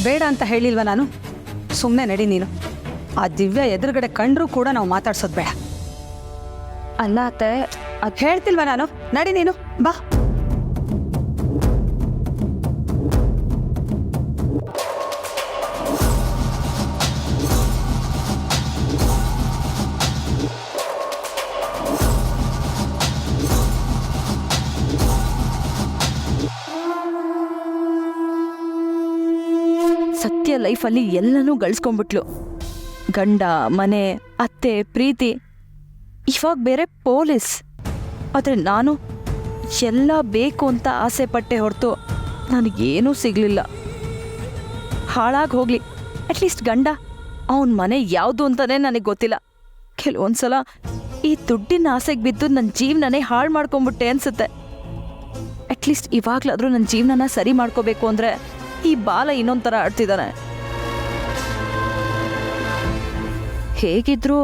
ಬೇಡ ಅಂತ ಹೇಳಿಲ್ವ ನಾನು? ಸುಮ್ಮನೆ ನಡಿ ನೀನು. ಆ ದಿವ್ಯ ಎದುರುಗಡೆ ಕಂಡ್ರೂ ಕೂಡ ನಾವು ಮಾತಾಡ್ಸೋದು ಬೇಡ. ಅಲ್ಲ ಅತ್ತೆ, ಅದು ಹೇಳ್ತಿಲ್ವ ನಾನು? ನಡಿ ನೀನು, ಬಾ. ಸತ್ಯ ಲೈಫಲ್ಲಿ ಎಲ್ಲನೂ ಗಳಿಸ್ಕೊಂಡ್ಬಿಟ್ಲು. ಗಂಡ, ಮನೆ, ಅತ್ತೆ, ಪ್ರೀತಿ, ಇವಾಗ ಬೇರೆ ಪೊಲೀಸ್. ಆದರೆ ನಾನು ಎಲ್ಲ ಬೇಕು ಅಂತ ಆಸೆ ಪಟ್ಟೆ ಹೊರತು ನನಗೇನೂ ಸಿಗಲಿಲ್ಲ. ಹಾಳಾಗಿ ಹೋಗಲಿ, ಅಟ್ಲೀಸ್ಟ್ ಗಂಡ, ಅವನ ಮನೆ ಯಾವುದು ಅಂತಲೇ ನನಗೆ ಗೊತ್ತಿಲ್ಲ. ಕೆಲವೊಂದ್ಸಲ ಈ ದುಡ್ಡಿನ ಆಸೆಗೆ ಬಿದ್ದು ನನ್ನ ಜೀವನನೇ ಹಾಳು ಮಾಡ್ಕೊಂಬಿಟ್ಟೆ ಅನ್ಸುತ್ತೆ. ಅಟ್ಲೀಸ್ಟ್ ಇವಾಗಲಾದರೂ ನನ್ನ ಜೀವನನ ಸರಿ ಮಾಡ್ಕೋಬೇಕು ಅಂದರೆ ಈ ಬಾಲ ಇನ್ನೊಂಥರ ಆಡ್ತಿದ್ದಾನೆ. ಹೇಗಿದ್ರು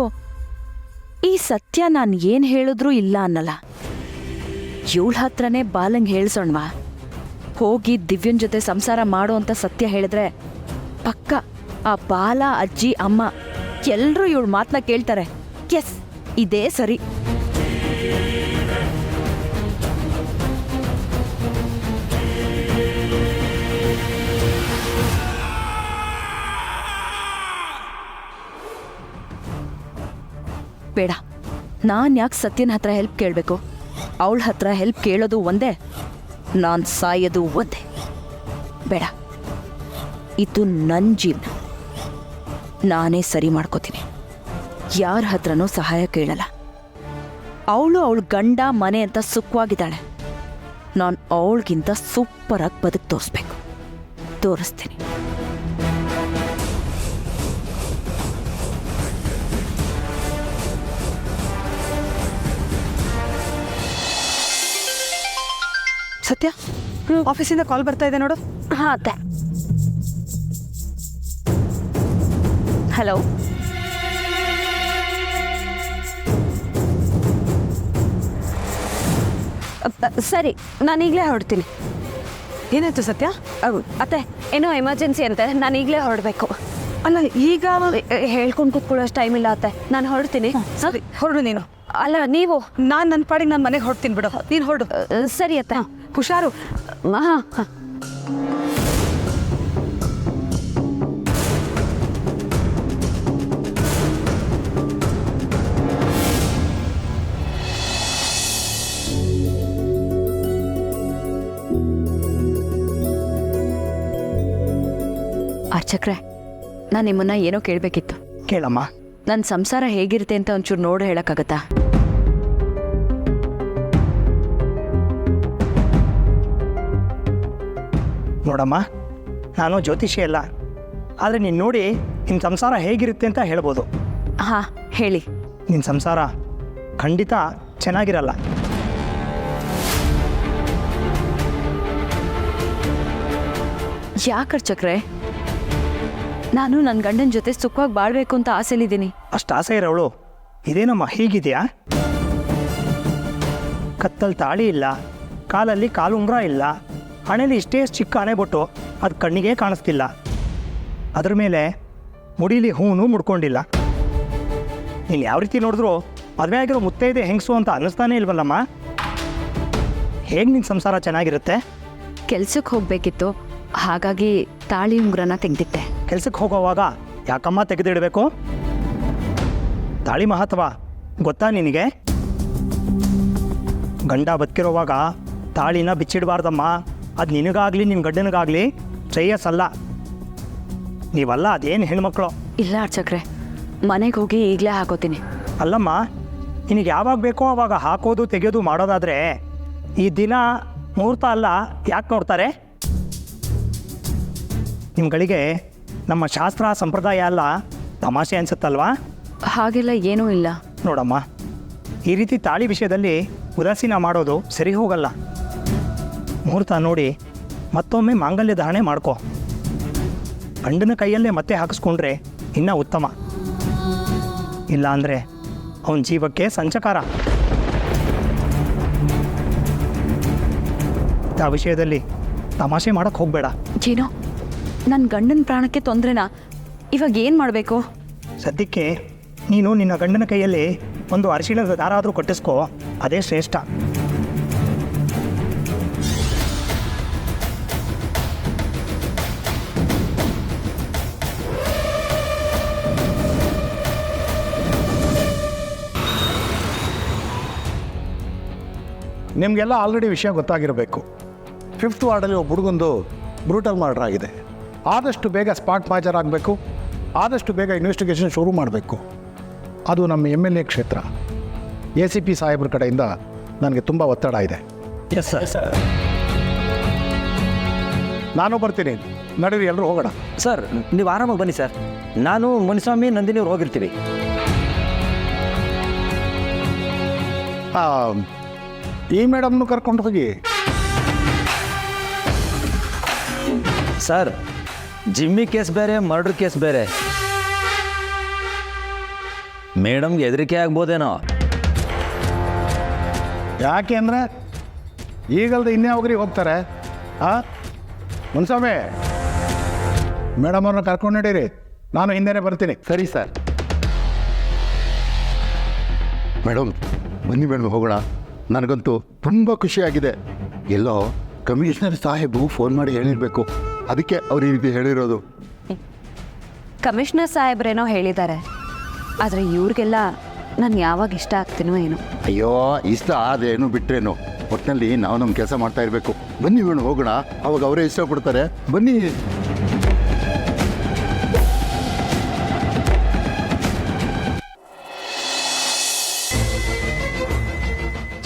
ಈ ಸತ್ಯ ನಾನು ಏನು ಹೇಳಿದ್ರೂ ಇಲ್ಲ ಅನ್ನಲ್ಲ. ಇವಳ ಹತ್ರನೇ ಬಾಲಂಗೆ ಹೇಳ್ಸೋಣ್ವಾ? ಹೋಗಿ ದಿವ್ಯನ್ ಜೊತೆ ಸಂಸಾರ ಮಾಡೋ ಅಂತ ಸತ್ಯ ಹೇಳಿದ್ರೆ ಪಕ್ಕ ಆ ಬಾಲ, ಅಜ್ಜಿ, ಅಮ್ಮ ಎಲ್ಲರೂ ಇವಳ ಮಾತನ್ನ ಕೇಳ್ತಾರೆ. ಎಸ್, ಇದೇ ಸರಿ. ಬೇಡ, ನಾನು ಯಾಕೆ ಸತ್ಯನ ಹತ್ರ ಹೆಲ್ಪ್ ಕೇಳಬೇಕು? ಅವಳ ಹತ್ರ ಹೆಲ್ಪ್ ಕೇಳೋದು ಒಂದೇ, ನಾನು ಸಾಯೋದು ಒಂದೇ. ಬೇಡ, ಇದು ನನ್ನ ಜೀವನ, ನಾನೇ ಸರಿ ಮಾಡ್ಕೋತೀನಿ. ಯಾರ ಹತ್ರನೂ ಸಹಾಯ ಕೇಳಲ್ಲ. ಅವಳು ಅವಳ ಗಂಡ, ಮನೆ ಅಂತ ಸುಖವಾಗಿದ್ದಾಳೆ. ನಾನು ಅವಳಿಗಿಂತ ಸೂಪರಾಗಿ ಬದುಕು ತೋರಿಸ್ಬೇಕು. ತೋರಿಸ್ತೀನಿ. ಸತ್ಯ, ಆಫೀಸಿಂದ ಕಾಲ್ ಬರ್ತಾ ಇದೆ ನೋಡು. ಹಾಂ ಅತ್ತೆ. ಹಲೋ. ಸರಿ, ನಾನೀಗಲೇ ಹೊರಡ್ತೀನಿ. ಏನಾಯ್ತು ಸತ್ಯ? ಅತ್ತೆ, ಏನೋ ಎಮರ್ಜೆನ್ಸಿ ಅಂತೆ, ನಾನು ಈಗಲೇ ಹೊರಡಬೇಕು. ಅಲ್ಲ, ಈಗ ಹೇಳ್ಕೊಂಡು ಕೂತ್ಕೊಳ್ಳೋಷ್ಟು ಟೈಮ್ ಇಲ್ಲ ಅತ್ತೆ, ನಾನು ಹೊರಡ್ತೀನಿ. ಸರಿ, ಹೊರಡು ನೀನು. ಅಲ್ಲ, ನೀವು? ನಾನು ನನ್ನ ಪಾಡಿಗೆ ನನ್ನ ಮನೆಗೆ ಹೊರಡ್ತೀನಿ ಬಿಡು. ನೀನು ಹೊರಡು. ಸರಿ ಅತ್ತೆ. ಹುಷಾರು. ಹಾಂ ಹಾಂ. ಅರ್ಚಕ್ರೆ, ನಾನು ನಿಮ್ಮನ್ನ ಏನೋ ಕೇಳಬೇಕಿತ್ತು. ಕೇಳಮ್ಮ. ನನ್ನ ಸಂಸಾರ ಹೇಗಿರುತ್ತೆ ಅಂತ ಒಂಚೂರು ನೋಡಿ ಹೇಳಕ್ಕಾಗತ್ತಾ? ನೋಡಮ್ಮ, ನಾನು ಜ್ಯೋತಿಷಿ ಅಲ್ಲ, ಆದರೆ ನೀನು ನೋಡಿ ನಿನ್ನ ಸಂಸಾರ ಹೇಗಿರುತ್ತೆ ಅಂತ ಹೇಳ್ಬೋದು. ಹಾಂ, ಹೇಳಿ. ನಿನ್ನ ಸಂಸಾರ ಖಂಡಿತ ಚೆನ್ನಾಗಿರಲ್ಲ. ಯಾಕೆ ಅರ್ಚಕ್ರೆ? ನಾನು ನನ್ನ ಗಂಡನ ಜೊತೆ ಸುಖವಾಗಿ ಬಾಳ್ಬೇಕು ಅಂತ ಆಸೆಲಿದ್ದೀನಿ. ಅಷ್ಟು ಆಸೆ ಇರೋವಳು ಇದೇನಮ್ಮ ಹೀಗಿದೆಯಾ? ಕತ್ತಲ್ಲಿ ತಾಳಿ ಇಲ್ಲ, ಕಾಲಲ್ಲಿ ಕಾಲುಂಗ್ರ ಇಲ್ಲ, ಹಣೆಯಲ್ಲಿ ಇಷ್ಟೇ ಚಿಕ್ಕ ಹಣೆ ಬೊಟ್ಟು, ಅದು ಕಣ್ಣಿಗೆ ಕಾಣಿಸ್ತಿಲ್ಲ. ಅದ್ರ ಮೇಲೆ ಮುಡೀಲಿ ಹೂನು ಮುಡ್ಕೊಂಡಿಲ್ಲ. ನೀನು ಯಾವ ರೀತಿ ನೋಡಿದ್ರು ಮದುವೆ ಆಗಿರೋ ಮುತ್ತೈದೆ ಹೆಂಗಸು ಅಂತ ಅನ್ನಿಸ್ತಾನೆ ಇಲ್ವಲ್ಲಮ್ಮ. ಹೇಗೆ ನಿನ್ನ ಸಂಸಾರ ಚೆನ್ನಾಗಿರುತ್ತೆ? ಕೆಲ್ಸಕ್ಕೆ ಹೋಗಬೇಕಿತ್ತು, ಹಾಗಾಗಿ ತಾಳಿ ಉಂಗ್ರನ ತೆಗೆದಿಟ್ಟೆ. ಕೆಲ್ಸಕ್ಕೆ ಹೋಗೋವಾಗ ಯಾಕಮ್ಮ ತೆಗೆದಿಡಬೇಕು? ತಾಳಿ ಮಹತ್ವ ಗೊತ್ತಾ ನಿನಗೆ? ಗಂಡ ಬದುಕಿರೋವಾಗ ತಾಳಿನ ಬಿಚ್ಚಿಡಬಾರ್ದಮ್ಮ. ಅದು ನಿನಗಾಗಲಿ ನಿನ್ನ ಗಂಡನಿಗಾಗಲಿ ಶ್ರೇಯಸ್ಸಲ್ಲ. ನೀವಲ್ಲ ಅದೇನು ಹೆಣ್ಮಕ್ಳು. ಇಲ್ಲ ಅರ್ಚಕ್ರೆ, ಮನೆಗೆ ಹೋಗಿ ಈಗಲೇ ಹಾಕೋತೀನಿ. ಅಲ್ಲಮ್ಮ, ನಿನಗೆ ಯಾವಾಗ ಬೇಕೋ ಆವಾಗ ಹಾಕೋದು ತೆಗೆಯೋದು ಮಾಡೋದಾದರೆ ಈ ದಿನ ಮುಹೂರ್ತ ಅಲ್ಲ ಯಾಕೆ ನೋಡ್ತಾರೆ? ನಿಮ್ಗಳಿಗೆ ನಮ್ಮ ಶಾಸ್ತ್ರ ಸಂಪ್ರದಾಯ ಎಲ್ಲ ತಮಾಷೆ ಅನ್ಸುತ್ತಲ್ವಾ? ಹಾಗೆಲ್ಲ ಏನೂ ಇಲ್ಲ. ನೋಡಮ್ಮ, ಈ ರೀತಿ ತಾಳಿ ವಿಷಯದಲ್ಲಿ ಉದಾಸೀನ ಮಾಡೋದು ಸರಿ ಹೋಗಲ್ಲ. ಮುಹೂರ್ತ ನೋಡಿ ಮತ್ತೊಮ್ಮೆ ಮಾಂಗಲ್ಯ ಧಾರಣೆ ಮಾಡ್ಕೋ. ಗಂಡನ ಕೈಯಲ್ಲೇ ಮತ್ತೆ ಹಾಕಿಸ್ಕೊಂಡ್ರೆ ಇನ್ನೂ ಉತ್ತಮ. ಇಲ್ಲ ಅಂದರೆ ಅವನ ಜೀವಕ್ಕೆ ಸಂಚಕಾರ. ಆ ವಿಷಯದಲ್ಲಿ ತಮಾಷೆ ಮಾಡೋಕ್ಕೆ ಹೋಗಬೇಡ. ಏನೋ ನನ್ನ ಗಂಡನ ಪ್ರಾಣಕ್ಕೆ ತೊಂದರೆನಾ? ಇವಾಗ ಏನು ಮಾಡಬೇಕು? ಸದ್ಯಕ್ಕೆ ನೀನು ನಿನ್ನ ಗಂಡನ ಕೈಯಲ್ಲಿ ಒಂದು ಅರಿಶಿಣದ ದಾರ ಆದರೂ ಕಟ್ಟಿಸ್ಕೋ, ಅದೇ ಶ್ರೇಷ್ಠ. ನಿಮಗೆಲ್ಲ ಆಲ್ರೆಡಿ ವಿಷಯ ಗೊತ್ತಾಗಿರಬೇಕು. 5th ವಾರ್ಡಲ್ಲಿ ಒಬ್ಬ ಹುಡುಗಂದು ಬ್ರೂಟಲ್ ಮರ್ಡರ್ ಆಗಿದೆ. ಆದಷ್ಟು ಬೇಗ ಸ್ಪಾಟ್ ಹಾಜರಾಗಬೇಕು, ಆದಷ್ಟು ಬೇಗ ಇನ್ವೆಸ್ಟಿಗೇಷನ್ ಶುರು ಮಾಡಬೇಕು. ಅದು ನಮ್ಮ MLA ಕ್ಷೇತ್ರ. ACP ಸಾಹೇಬ್ರ ಕಡೆಯಿಂದ ನನಗೆ ತುಂಬ ಒತ್ತಡ ಇದೆ. Yes sir. ನಾನು ಬರ್ತೀನಿ, ನಡೀರಿ ಎಲ್ಲರೂ ಹೋಗೋಣ. ಸರ್ ನೀವು ಆರಾಮಾಗಿ ಬನ್ನಿ ಸರ್. ನಾನು ಮುನಿಸ್ವಾಮಿ ನಂದಿನಿ ಅವ್ರು ಹೋಗಿರ್ತೀವಿ. ಈ ಮೇಡಮ್ನು ಕರ್ಕೊಂಡು ಹೋಗಿ. ಸರ್ ಜಿಮ್ಮಿ ಕೇಸ್ ಬೇರೆ, ಮರ್ಡರ್ ಕೇಸ್ ಬೇರೆ. ಮೇಡಮ್ಗೆ ಹೆದರಿಕೆ ಆಗ್ಬೋದೇನೋ. ಯಾಕೆ ಅಂದರೆ ಈಗಲ್ದೆ ಇನ್ಯಾವಾಗ್ರಿಗೆ ಹೋಗ್ತಾರೆ. ಮುನ್ಸ್ವಾಮಿ, ಮೇಡಮ್ ಅವ್ರನ್ನ ಕರ್ಕೊಂಡು ನಡೀರಿ, ನಾನು ಹಿಂದೆನೇ ಬರ್ತೀನಿ. ಸರಿ ಸರ್. ಮೇಡಮ್ ಬನ್ನಿ ಮೇಡಮ್ ಹೋಗೋಣ. ನನಗಂತೂ ತುಂಬ ಖುಷಿಯಾಗಿದೆ. ಎಲ್ಲೋ ಕಮಿಷನರ್ ಸಾಹೇಬು ಫೋನ್ ಮಾಡಿ ಹೇಳಿರಬೇಕು, ಅದಕ್ಕೆ ಅವ್ರು ಈ ರೀತಿ ಹೇಳಿರೋದು. ಕಮಿಷನರ್ ಸಾಹೇಬ್ರೇನೋ ಹೇಳಿದ್ದಾರೆ, ಆದರೆ ಇವ್ರಿಗೆಲ್ಲ ನಾನು ಯಾವಾಗ ಇಷ್ಟ ಆಗ್ತೀನೋ ಏನೋ. ಅಯ್ಯೋ ಇಷ್ಟ ಆದೇನು ಬಿಟ್ರೇನು, ಒಟ್ಟಿನಲ್ಲಿ ನಾವು ನಮ್ಮ ಕೆಲಸ ಮಾಡ್ತಾ ಇರಬೇಕು. ಬನ್ನಿ ಮೇಡಮ್ ಹೋಗೋಣ, ಅವಾಗ ಅವರೇ ಇಷ್ಟಪಡ್ತಾರೆ. ಬನ್ನಿ.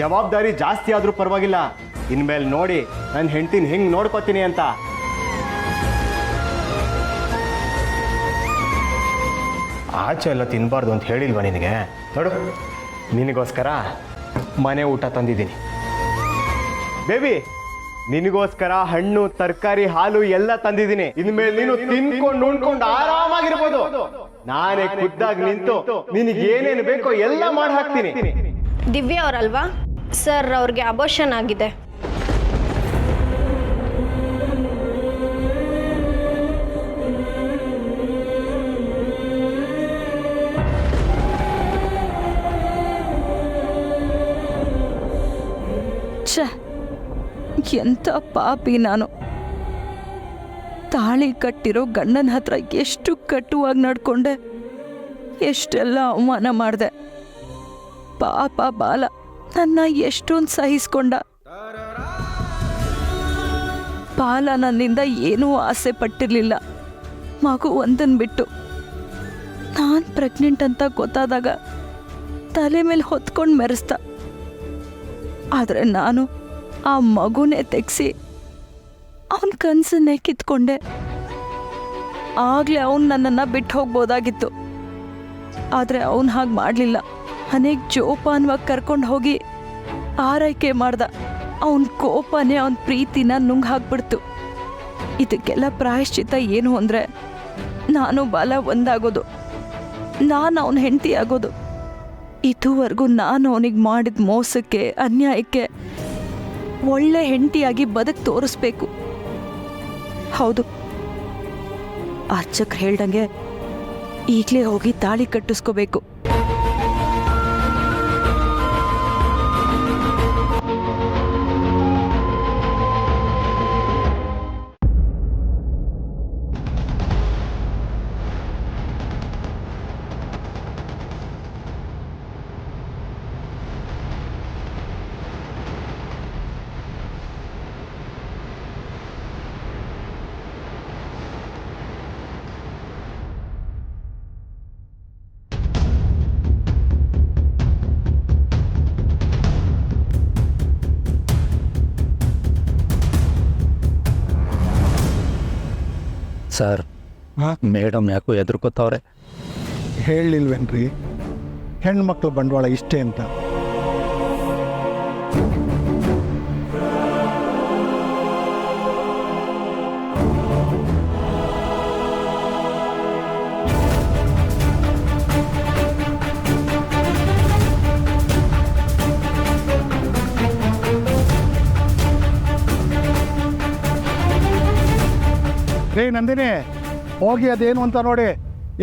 ಜವಾಬ್ದಾರಿ ಜಾಸ್ತಿ ಆದರೂ ಪರವಾಗಿಲ್ಲ, ಇನ್ಮೇಲೆ ನೋಡಿ ನನ್ನ ಹೆಂಡ್ತಿನ ಹೆಂಗೆ ನೋಡ್ಕೋತೀನಿ ಅಂತ. ಆಚೆ ಎಲ್ಲ ತಿನ್ನಬಾರ್ದು ಅಂತ ಹೇಳಿಲ್ವಾ ನಿನಗೆ? ನೋಡು, ನಿನಗೋಸ್ಕರ ಮನೆ ಊಟ ತಂದಿದ್ದೀನಿ ಬೇಬಿ. ನಿನಗೋಸ್ಕರ ಹಣ್ಣು, ತರಕಾರಿ, ಹಾಲು ಎಲ್ಲ ತಂದಿದ್ದೀನಿ. ಇನ್ಮೇಲೆ ನೀನು ತಿನ್ಕೊಂಡು ಉಣ್ಕೊಂಡು ಆರಾಮಾಗಿರ್ಬೋದು. ನಾನೇ ಖುದ್ದಾಗಿ ನಿಂತು ನಿನಗೆ ಏನೇನು ಬೇಕೋ ಎಲ್ಲ ಮಾಡಿ ಹಾಕ್ತೀನಿ. ದಿವ್ಯಾ ಅವರಲ್ವಾ ಸರ್? ಅವ್ರಿಗೆ ಅಬೋಷನ್ ಆಗಿದೆ. ಛೆ, ಎಂಥ ಪಾಪಿ ನಾನು. ತಾಳಿ ಕಟ್ಟಿರೋ ಗಂಡನ ಹತ್ರ ಎಷ್ಟು ಕಟ್ಟುವಾಗಿ ನಡ್ಕೊಂಡೆ, ಎಷ್ಟೆಲ್ಲ ಅವಮಾನ ಮಾಡಿದೆ. ಪಾಪ ಬಾಲ ನನ್ನ ಎಷ್ಟೊಂದು ಸಹಿಸ್ಕೊಂಡ. ಬಾಲ ನನ್ನಿಂದ ಏನೂ ಆಸೆ ಪಟ್ಟಿರಲಿಲ್ಲ, ಮಗು ಒಂದನ್ನು ಬಿಟ್ಟು. ನಾನು ಪ್ರೆಗ್ನೆಂಟ್ ಅಂತ ಗೊತ್ತಾದಾಗ ತಲೆ ಮೇಲೆ ಹೊತ್ಕೊಂಡು ಮೆರೆಸ್ದ. ಆದರೆ ನಾನು ಆ ಮಗುನೇ ತೆಗೆಸಿ ಅವನ ಕನಸನ್ನೇ ಕಿತ್ಕೊಂಡೆ. ಆಗಲೇ ಅವನು ನನ್ನನ್ನು ಬಿಟ್ಟು ಹೋಗ್ಬೋದಾಗಿತ್ತು, ಆದರೆ ಅವನು ಹಾಗೆ ಮಾಡಲಿಲ್ಲ. ಮನೆಗೆ ಜೋಪಾನವಾಗಿ ಕರ್ಕೊಂಡು ಹೋಗಿ ಆರೈಕೆ ಮಾಡ್ದ. ಅವನ ಕೋಪನೇ ಅವನ ಪ್ರೀತಿನ ನುಂಗ್ ಹಾಕ್ಬಿಡ್ತು. ಇದಕ್ಕೆಲ್ಲ ಪ್ರಾಯಶ್ಚಿತ್ತ ಏನು ಅಂದರೆ ನಾನು ಬಾಲ ಒಂದಾಗೋದು, ನಾನು ಅವನ ಹೆಂಡತಿ ಆಗೋದು. ಇದುವರೆಗೂ ನಾನು ಅವನಿಗೆ ಮಾಡಿದ ಮೋಸಕ್ಕೆ, ಅನ್ಯಾಯಕ್ಕೆ ಒಳ್ಳೆ ಹೆಂಡತಿಯಾಗಿ ಬದುಕು ತೋರಿಸ್ಬೇಕು. ಹೌದು, ಅರ್ಚಕ್ರು ಹೇಳ್ದಂಗೆ ಈಗಲೇ ಹೋಗಿ ತಾಳಿ ಕಟ್ಟಿಸ್ಕೋಬೇಕು. ಸರ್ ಮೇಡಮ್ ಯಾಕೋ ಎದುರ್ಕೋತಾವ್ರೆ. ಹೇಳಲಿಲ್ವೇನ್ರಿ ಹೆಣ್ಮಕ್ಳು ಬಂಡವಾಳ ಇಷ್ಟೇ ಅಂತ? ರೇ ನಂದಿನಿ, ಹೋಗಿ ಅದೇನು ಅಂತ ನೋಡಿ.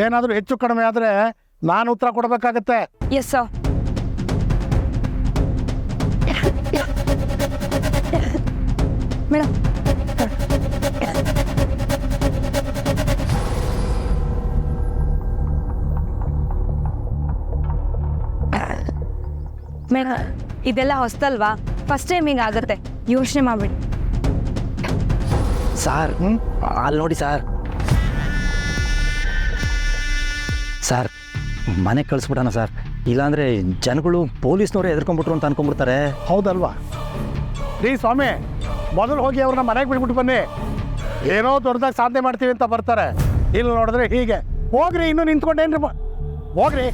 ಏನಾದರೂ ಹೆಚ್ಚು ಕಡಿಮೆ ಆದರೆ ನಾನು ಉತ್ತರ ಕೊಡಬೇಕಾಗತ್ತೆ. Yes sir. ಮೇಡಮ್ ಮೇಡಮ್ ಇದೆಲ್ಲ ಹೊಸ್ತಲ್ವಾ, ಫಸ್ಟ್ ಟೈಮ್ ಹಿಂಗೆ ಆಗುತ್ತೆ, ಯೋಚನೆ ಮಾಡ್ಬಿಡಿ. ಸಾರ್ ಅಲ್ಲಿ ನೋಡಿ ಸರ್. ಸರ್ ಮನೆಗೆ ಕಳಿಸ್ಬಿಡೋಣ ಸರ್, ಇಲ್ಲಾಂದರೆ ಜನಗಳು ಪೊಲೀಸ್ನವರೇ ಎದ್ಕೊಂಡ್ಬಿಟ್ರು ಅಂತ ಅನ್ಕೊಂಡ್ಬಿಡ್ತಾರೆ. ಹೌದಲ್ವಾ? ರೀ ಸ್ವಾಮಿ, ಮೊದಲು ಹೋಗಿ ಅವ್ರನ್ನ ಮನೆಗೆ ಬಿಟ್ಬಿಟ್ಟು ಬನ್ನಿ. ಏನೋ ದೊಡ್ಡದಾಗಿ ಸಾಧನೆ ಮಾಡ್ತೀವಿ ಅಂತ ಬರ್ತಾರೆ. ಇಲ್ಲಿ ನೋಡಿದ್ರೆ ಹೀಗೆ. ಹೋಗ್ರಿ, ಇನ್ನೂ ನಿಂತ್ಕೊಂಡೇನ್ರಿ ಹೋಗ್ರಿ.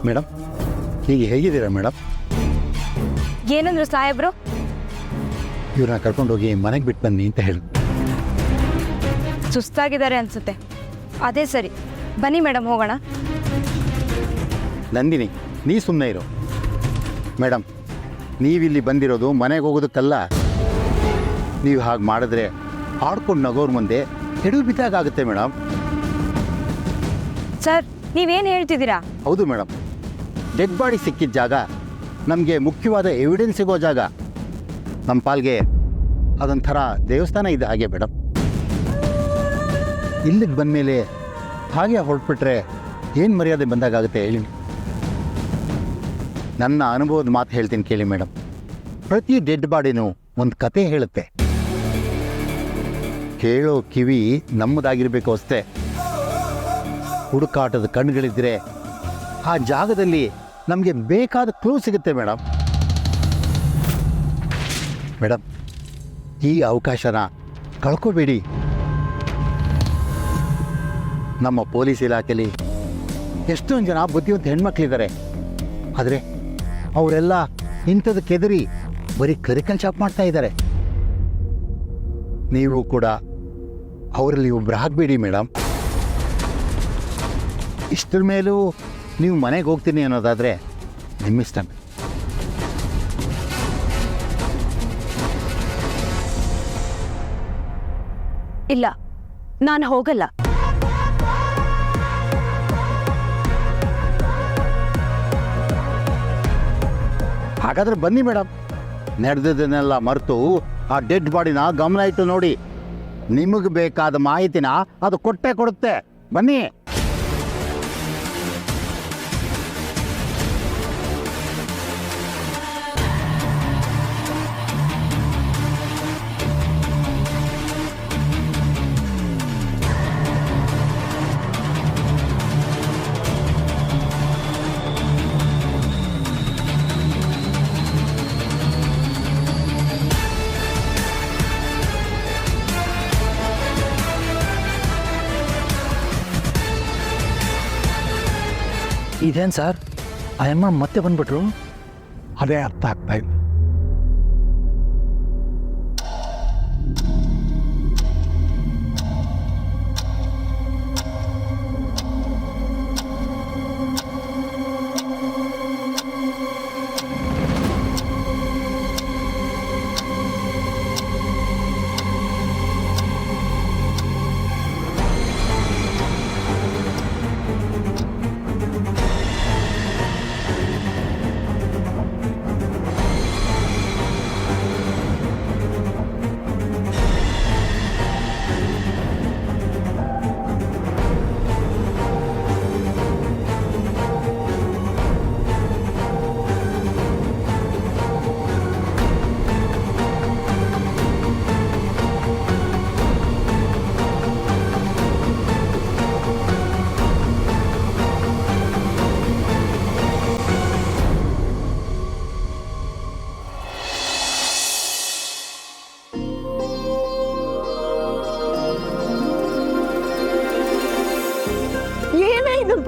ಮೇಡಮ್, ಈಗ ಹೇಗಿದ್ದೀರಾ ಮೇಡಮ್? ಏನಂದ್ರು ಸಾಹೇಬ್ರು? ಇವ್ರನ್ನ ಕರ್ಕೊಂಡೋಗಿ ಮನೆಗೆ ಬಿಟ್ಟು ಬನ್ನಿ ಅಂತ ಹೇಳಿ. ಸುಸ್ತಾಗಿದ್ದಾರೆ ಅನ್ಸುತ್ತೆ. ಅದೇ ಸರಿ, ಬನ್ನಿ ಮೇಡಮ್ ಹೋಗೋಣ. ನಂದಿನಿ, ನೀ ಸುಮ್ಮನೆ ಇರು. ಮೇಡಮ್, ನೀವಿಲ್ಲಿ ಬಂದಿರೋದು ಮನೆಗೆ ಹೋಗೋದಕ್ಕಲ್ಲ. ನೀವು ಹಾಗೆ ಮಾಡಿದ್ರೆ ಆಡ್ಕೊಂಡು ನಗೋರ್ ಮುಂದೆ ಎಡು ಬಿದ್ದಾಗುತ್ತೆ ಮೇಡಮ್. ಸರ್ ನೀವೇನು ಹೇಳ್ತಿದ್ದೀರಾ? ಹೌದು ಮೇಡಮ್, ಡೆಡ್ ಬಾಡಿ ಸಿಕ್ಕಿದ ಜಾಗ ನಮಗೆ ಮುಖ್ಯವಾದ ಎವಿಡೆನ್ಸ್ ಸಿಗೋ ಜಾಗ. ನಮ್ಮ ಪಾಲ್ಗೆ ಅದೊಂಥರ ದೇವಸ್ಥಾನ ಇದೆ ಹಾಗೆ ಮೇಡಮ್. ಇಲ್ಲಿಗೆ ಬಂದಮೇಲೆ ಹಾಗೆ ಹೊರಟ್ಬಿಟ್ರೆ ಏನು ಮರ್ಯಾದೆ ಬಂದಾಗುತ್ತೆ ಹೇಳಿ. ನನ್ನ ಅನುಭವದ ಮಾತು ಹೇಳ್ತೀನಿ ಕೇಳಿ ಮೇಡಮ್. ಪ್ರತಿ ಡೆಡ್ ಬಾಡಿನೂ ಒಂದು ಕತೆ ಹೇಳುತ್ತೆ. ಕೇಳೋ ಕಿವಿ ನಮ್ಮದಾಗಿರಬೇಕು ಅಷ್ಟೇ. ಹುಡುಕಾಟದ ಕಣ್ಣುಗಳಿದ್ರೆ ಆ ಜಾಗದಲ್ಲಿ ನಮಗೆ ಬೇಕಾದ ಕ್ಲೂ ಸಿಗುತ್ತೆ ಮೇಡಮ್. ಮೇಡಮ್, ಈ ಅವಕಾಶನ ಕಳ್ಕೋಬೇಡಿ. ನಮ್ಮ ಪೊಲೀಸ್ ಇಲಾಖೆಯಲ್ಲಿ ಎಷ್ಟೊಂದು ಜನ ಬುದ್ಧಿವಂತ ಹೆಣ್ಮಕ್ಳಿದ್ದಾರೆ. ಆದರೆ ಅವರೆಲ್ಲ ಇಂಥದ್ದು ಕೆದರಿ ಬರೀ ಕ್ಲರಿಕಲ್ ಜಾಬ್ ಮಾಡ್ತಾ ಇದ್ದಾರೆ. ನೀವು ಕೂಡ ಅವರಲ್ಲಿ ಒಬ್ಬರು ಆಗಬೇಡಿ ಮೇಡಮ್. ಇಷ್ಟರ ಮೇಲೂ ನೀವು ಮನೆಗೆ ಹೋಗ್ತೀನಿ ಅನ್ನೋದಾದರೆ ನಿಮ್ಮಿಷ್ಟ. ಇಲ್ಲ, ನಾನು ಹೋಗಲ್ಲ. ಹಾಗಾದರೆ ಬನ್ನಿ ಮೇಡಮ್. ನಡೆದದನ್ನೆಲ್ಲ ಮರೆತು ಆ ಡೆಡ್ ಬಾಡಿನ ಗಮನ ಇಟ್ಟು ನೋಡಿ. ನಿಮಗೆ ಬೇಕಾದ ಮಾಹಿತಿನ ಅದು ಕೊಟ್ಟೇ ಕೊಡುತ್ತೆ. ಬನ್ನಿ. ಇದೇನು ಸರ್, ಆ ಅಮ್ಮ ಮತ್ತೆ ಬಂದ್ಬಿಟ್ರು? ಅದೇ ಅರ್ಥ ಆಗ್ತಾ ಇಲ್ಲ.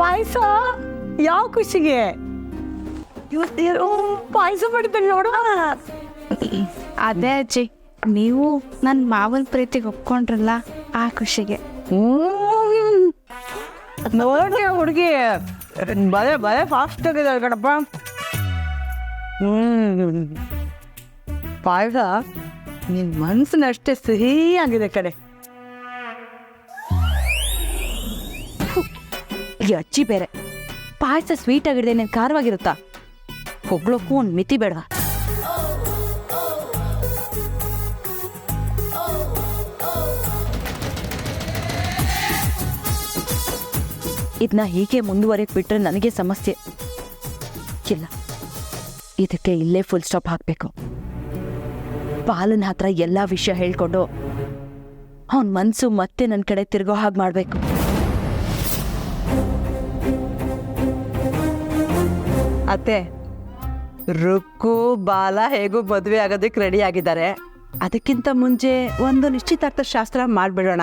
ಪಾಯಸ ಯಾವ ಖುಷಿಗೆ? ಪಾಯಸ ಮಾಡಿದ್ದೆ ನೋಡು. ಅದೇ ಅಜ್ಜಿ, ನೀವು ನನ್ನ ಮಾವನ ಪ್ರೀತಿಗೆ ಒಪ್ಕೊಂಡ್ರಲ್ಲ, ಆ ಖುಷಿಗೆ. ನೋಡಿ ಹುಡುಗಿ ಬಲೆ ಬಲೆ ಫಾಸ್ಟ್ ಆಗಿದ್ದಾಳೆ ಕಣಪ್ಪ. ಪಾಯಸ ನಿನ್ ಮನ್ಸಿನಷ್ಟೇ ಸಿಹಿಯಾಗಿದೆ ಕಡೆ. ಈ ಅಜ್ಜಿ ಬೇರೆ ಪಾಯಸ ಸ್ವೀಟ್ ಆಗಿರ್ದೆ ನೀನು ಖಾರವಾಗಿರುತ್ತಾ? ಹೊಗಳಕ್ಕೂ ಒಂದು ಮಿತಿ ಬೇಡವಾ? ಇದನ್ನ ಹೀಗೆ ಮುಂದುವರೆಕ್ ಬಿಟ್ರೆ ನನಗೆ ಸಮಸ್ಯೆ ಇಲ್ಲ. ಇದಕ್ಕೆ ಇಲ್ಲೇ ಫುಲ್ ಸ್ಟಾಪ್ ಹಾಕಬೇಕು. ಬಾಲನ ಹತ್ರ ಎಲ್ಲ ವಿಷಯ ಹೇಳ್ಕೊಂಡು ಅವನ ಮನಸ್ಸು ಮತ್ತೆ ನನ್ನ ಕಡೆ ತಿರ್ಗೋ ಹಾಗೆ ಮಾಡಬೇಕು. ಅತ್ತೆ, ರುಕ್ಕು ಬಾಲ ಹೇಗೂ ಮದುವೆ ಆಗೋದಕ್ಕೆ ರೆಡಿ ಆಗಿದ್ದಾರೆ. ಅದಕ್ಕಿಂತ ಮುಂಚೆ ಒಂದು ನಿಶ್ಚಿತಾರ್ಥ ಶಾಸ್ತ್ರ ಮಾಡಿಬಿಡೋಣ.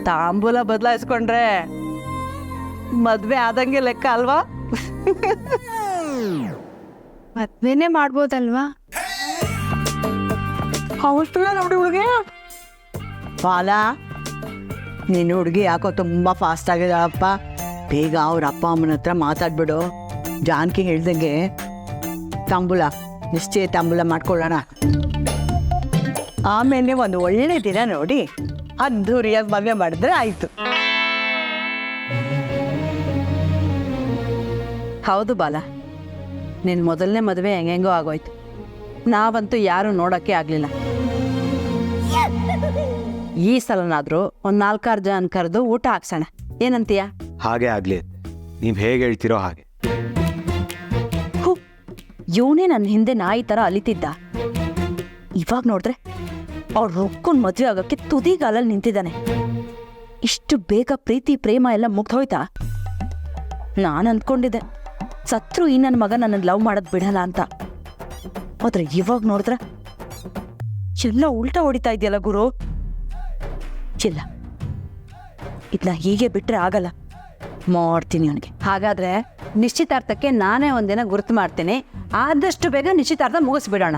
ತಾಂಬೂಲ ಬದಲಾಯಿಸ್ಕೊಂಡ್ರೆ ಮದ್ವೆ ಆದಂಗೆ ಲೆಕ್ಕ ಅಲ್ವಾ? ಮದ್ವೆನೇ ಮಾಡ್ಬೋದಲ್ವಾ? ಅವಷ್ಟೇ ನೋಡಿ ಹುಡುಗಿ. ಬಾಲ, ನೀನು ಹುಡುಗಿ ಯಾಕೋ ತುಂಬ ಫಾಸ್ಟ್ ಆಗಿದ್ದಾಳಪ್ಪ. ಬೇಗ ಅವ್ರ ಅಪ್ಪ ಅಮ್ಮನ ಹತ್ರ ಮಾತಾಡ್ಬಿಡು. ಜಾನಕಿ ಹೇಳ್ದಂಗೆ ತಾಂಬೂಲ, ನಿಶ್ಚಯ ತಾಂಬೂಲ ಮಾಡ್ಕೊಳ್ಳೋಣ. ಆಮೇಲೆ ಒಂದು ಒಳ್ಳೆ ದಿನ ನೋಡಿ ಅದ್ದೂರಿಯಾಗಿ ಮದುವೆ ಮಾಡಿದ್ರೆ ಆಯಿತು. ಹೌದು ಬಾಲ, ನಿನ್ನ ಮೊದಲನೇ ಮದುವೆ ಹೆಂಗೆಂಗೋ ಆಗೋಯ್ತು. ನಾವಂತೂ ಯಾರೂ ನೋಡೋಕ್ಕೆ ಆಗಲಿಲ್ಲ. ಈ ಸಲನಾದರೂ ಒಂದು 4-6 ಜನ ಕರೆದು ಊಟ ಹಾಕ್ಸೋಣ. ಏನಂತೀಯ? ಹಾಗೆ ಆಗಲಿ, ನೀವು ಹೇಗೆ ಹೇಳ್ತೀರೋ ಹಾಗೆ. ಇವನೇ ನನ್ನ ಹಿಂದೆ ನಾಯಿ ಥರ ಅಲಿತಿದ್ದ. ಇವಾಗ ನೋಡಿದ್ರೆ ಅವ್ರು ರುಕ್ಕನ್ ಮದುವೆ ಆಗೋಕ್ಕೆ ತುದಿಗಾಲಲ್ಲಿ ನಿಂತಿದ್ದಾನೆ. ಇಷ್ಟು ಬೇಗ ಪ್ರೀತಿ ಪ್ರೇಮ ಎಲ್ಲ ಮುಗ್ದೋಯ್ತಾ? ನಾನು ಅಂದ್ಕೊಂಡಿದ್ದೆ ಸತ್ರು ಈ ನನ್ನ ಮಗ ನನ್ನ ಲವ್ ಮಾಡೋದು ಬಿಡಲ್ಲ ಅಂತ. ಆದ್ರೆ ಇವಾಗ ನೋಡಿದ್ರೆ ಎಲ್ಲ ಉಲ್ಟಾ ಹೊಡಿತಾ ಇದೆಯಲ್ಲ ಗುರು. ಇಲ್ಲ, ಇದನ್ನ ಹೀಗೆ ಬಿಟ್ರೆ ಆಗಲ್ಲ. ಮಾಡ್ತೀನಿ ಅವನಿಗೆ. ಹಾಗಾದ್ರೆ ನಿಶ್ಚಿತಾರ್ಥಕ್ಕೆ ನಾನೇ ಒಂದಿನ ಗುರುತು ಮಾಡ್ತೀನಿ. ಆದಷ್ಟು ಬೇಗ ನಿಶ್ಚಿತಾರ್ಥ ಮುಗಿಸ್ಬಿಡೋಣ.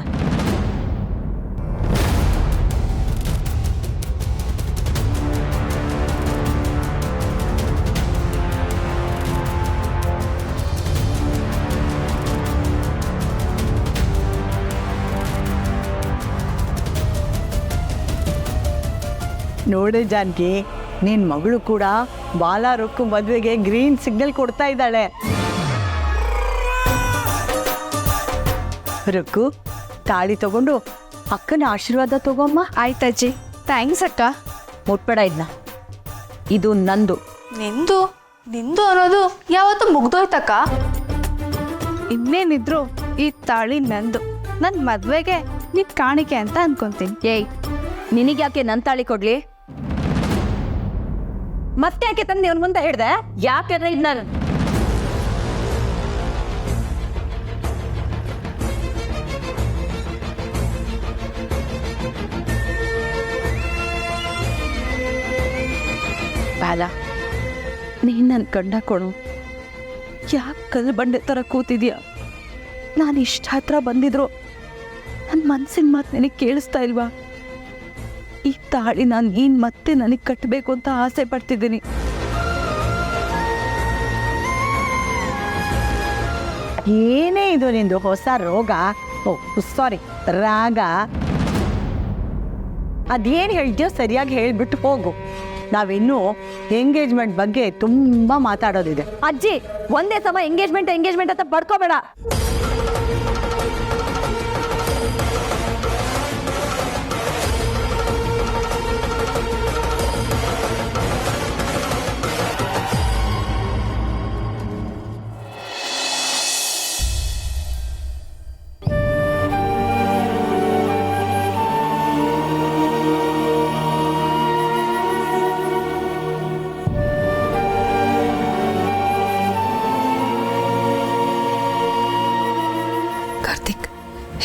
ನೋಡಿ ಜಾನಕಿ, ನಿನ್ನ ಮಗಳು ಕೂಡ ಬಾಲ ರುಕ್ಕು ಮದುವೆಗೆ ಗ್ರೀನ್ ಸಿಗ್ನಲ್ ಕೊಡ್ತಾ ಇದ್ದಾಳೆ. ರುಕ್ಕು, ತಾಳಿ ತಗೊಂಡು ಅಕ್ಕನ ಆಶೀರ್ವಾದ ತಗೋಮ್ಮ. ಆಯ್ತಜ್ಜಿ, ಥ್ಯಾಂಕ್ಸ್ ಅಕ್ಕ. ಮುಟ್ಬೇಡ ಇದನ್ನ, ಇದು ನಂದು. ನಿಂದು ನಿಂದು ಅನ್ನೋದು ಯಾವತ್ತೂ ಮುಗ್ದೋಯ್ತಕ್ಕ. ಇನ್ನೇನಿದ್ರು ಈ ತಾಳಿ ನಂದು. ನನ್ನ ಮದ್ವೆಗೆ ನೀನ್ ಕಾಣಿಕೆ ಅಂತ ಅನ್ಕೊಂತೀನಿ. ಏಯ್, ನಿನಗ್ಯಾಕೆ ನನ್ನ ತಾಳಿ ಕೊಡ್ಲಿ? ಮತ್ತೆ ಯಾಕೆ ತಂದೆ ಇವನ್ ಮುಂದೆ ಹಿಡ್ದೆ? ಯಾಕೆಂದ್ರೆ ಇದು ನಾನು ಬಾಲ, ನೀನ್ ನನ್ನ ಗಂಡ ಕೊಡು. ಯಾಕೆ ಕಲ್ಲು ಬಂಡೆ ಥರ ಕೂತಿದ್ಯಾ? ನಾನು ಇಷ್ಟ ಹತ್ರ ಬಂದಿದ್ರು ನನ್ನ ಮನ್ಸಿನ ಮಾತು ನಿನಗೆ ಕೇಳಿಸ್ತಾ ಇಲ್ವಾ? ಈ ತಾಳಿ ನಾನು ನೀನು ಮತ್ತೆ ನನಗೆ ಕಟ್ಟಬೇಕು ಅಂತ ಆಸೆ ಪಡ್ತಿದ್ದೀನಿ. ಏನೇ ಇದು ನಿಂದು ಹೊಸ ರೋಗ? ಓ ಸಾರಿ, ರಾಗ. ಅದೇನು ಹೇಳ್ತೀಯೋ ಸರಿಯಾಗಿ ಹೇಳಿಬಿಟ್ಟು ಹೋಗು. ನಾವಿನ್ನೂ ಎಂಗೇಜ್ಮೆಂಟ್ ಬಗ್ಗೆ ತುಂಬ ಮಾತಾಡೋದಿದೆ. ಅಜ್ಜಿ, ಒಂದೇ ಸಮ ಎಂಗೇಜ್ಮೆಂಟ್ ಅಂತ ಪಡ್ಕೋಬೇಡ. ಕಾರ್ತಿಕ್,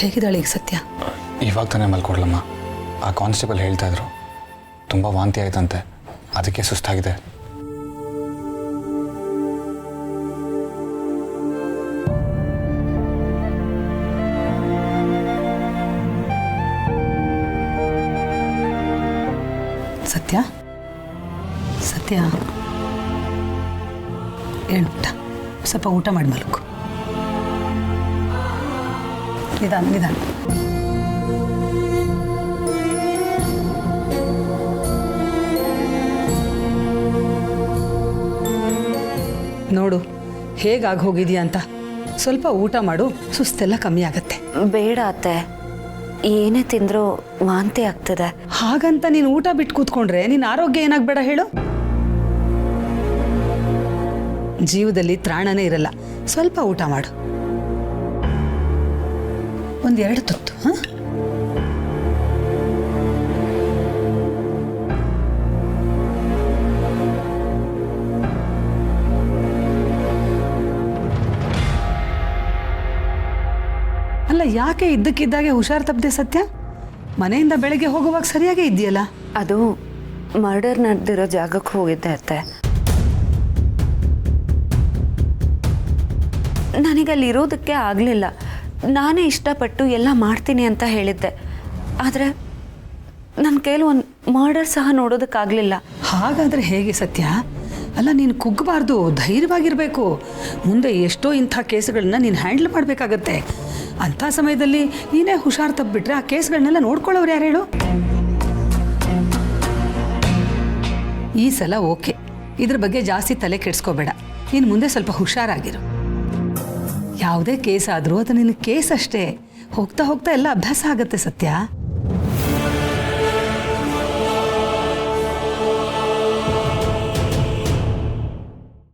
ಹೇಗಿದ್ದಾಳೆ ಈಗ ಸತ್ಯ? ಇವಾಗ ತಾನೇ ಮಲ್ಕೊಡ್ಲಮ್ಮ. ಆ ಕಾನ್ಸ್ಟೇಬಲ್ ಹೇಳ್ತಾ ಇದ್ರು ತುಂಬ ವಾಂತಿ ಆಯ್ತಂತೆ, ಅದಕ್ಕೆ ಸುಸ್ತಾಗಿದೆ. ಸತ್ಯ, ಸತ್ಯ ಹೇಳು ಊಟ, ಸ್ವಲ್ಪ ಊಟ ಮಾಡಿ ಮಲ್ಕು. ನಿಧಾನ ನಿಧಾನ. ನೋಡು ಹೇಗಾಗಿ ಹೋಗಿದೀಯ ಅಂತ. ಸ್ವಲ್ಪ ಊಟ ಮಾಡು, ಸುಸ್ತೆಲ್ಲ ಕಮ್ಮಿ ಆಗತ್ತೆ. ಬೇಡ ಅತ್ತೆ, ಏನೇ ತಿಂದರೂ ವಾಂತಿ ಆಗ್ತದೆ. ಹಾಗಂತ ನೀನು ಊಟ ಬಿಟ್ಟು ಕೂತ್ಕೊಂಡ್ರೆ ನಿನ್ನ ಆರೋಗ್ಯ ಏನಾಗಬೇಡ ಹೇಳು. ಜೀವದಲ್ಲಿ ತ್ರಾಣನೇ ಇರಲ್ಲ. ಸ್ವಲ್ಪ ಊಟ ಮಾಡು, 1-2 ತುತ್ತು. ಹಾಂ, ಅಲ್ಲ ಯಾಕೆ ಇದ್ದಕ್ಕಿದ್ದಾಗೆ ಹುಷಾರು ತಪ್ಪದೆ ಸತ್ಯ? ಮನೆಯಿಂದ ಬೆಳಗ್ಗೆ ಹೋಗುವಾಗ ಸರಿಯಾಗೇ ಇದೆಯಲ್ಲ. ಅದು ಮರ್ಡರ್ ನಡೆದಿರೋ ಜಾಗಕ್ಕೆ ಹೋಗಿದ್ದೆ ಅತ್ತೆ. ನನಗಲ್ಲಿ ಇರೋದಕ್ಕೆ ಆಗಲಿಲ್ಲ. ನಾನೇ ಇಷ್ಟಪಟ್ಟು ಎಲ್ಲ ಮಾಡ್ತೀನಿ ಅಂತ ಹೇಳಿದ್ದೆ. ಆದರೆ ನನ್ನ ಕೈಲಿ ಒಂದು ಮರ್ಡರ್ ಸಹ ನೋಡೋದಕ್ಕಾಗಲಿಲ್ಲ. ಹಾಗಾದರೆ ಹೇಗೆ ಸತ್ಯ? ಅಲ್ಲ, ನೀನು ಕುಗ್ಗಬಾರ್ದು, ಧೈರ್ಯವಾಗಿರಬೇಕು. ಮುಂದೆ ಎಷ್ಟೋ ಇಂಥ ಕೇಸುಗಳನ್ನ ನೀನು ಹ್ಯಾಂಡಲ್ ಮಾಡಬೇಕಾಗತ್ತೆ. ಅಂಥ ಸಮಯದಲ್ಲಿ ನೀನೇ ಹುಷಾರು ತಪ್ಪಿಬಿಟ್ರೆ ಆ ಕೇಸ್ಗಳನ್ನೆಲ್ಲ ನೋಡ್ಕೊಳ್ಳೋರು ಯಾರು ಹೇಳು? ಈ ಸಲ ಓಕೆ, ಇದ್ರ ಬಗ್ಗೆ ಜಾಸ್ತಿ ತಲೆ ಕೆಡಿಸ್ಕೋಬೇಡ. ನೀನು ಮುಂದೆ ಸ್ವಲ್ಪ ಹುಷಾರಾಗಿರು. ಯಾವುದೇ ಕೇಸ್ ಆದರೂ ಅದು ನಿನ್ನ ಕೇಸ್ ಅಷ್ಟೇ. ಹೋಗ್ತಾ ಹೋಗ್ತಾ ಎಲ್ಲ ಅಭ್ಯಾಸ ಆಗುತ್ತೆ ಸತ್ಯ.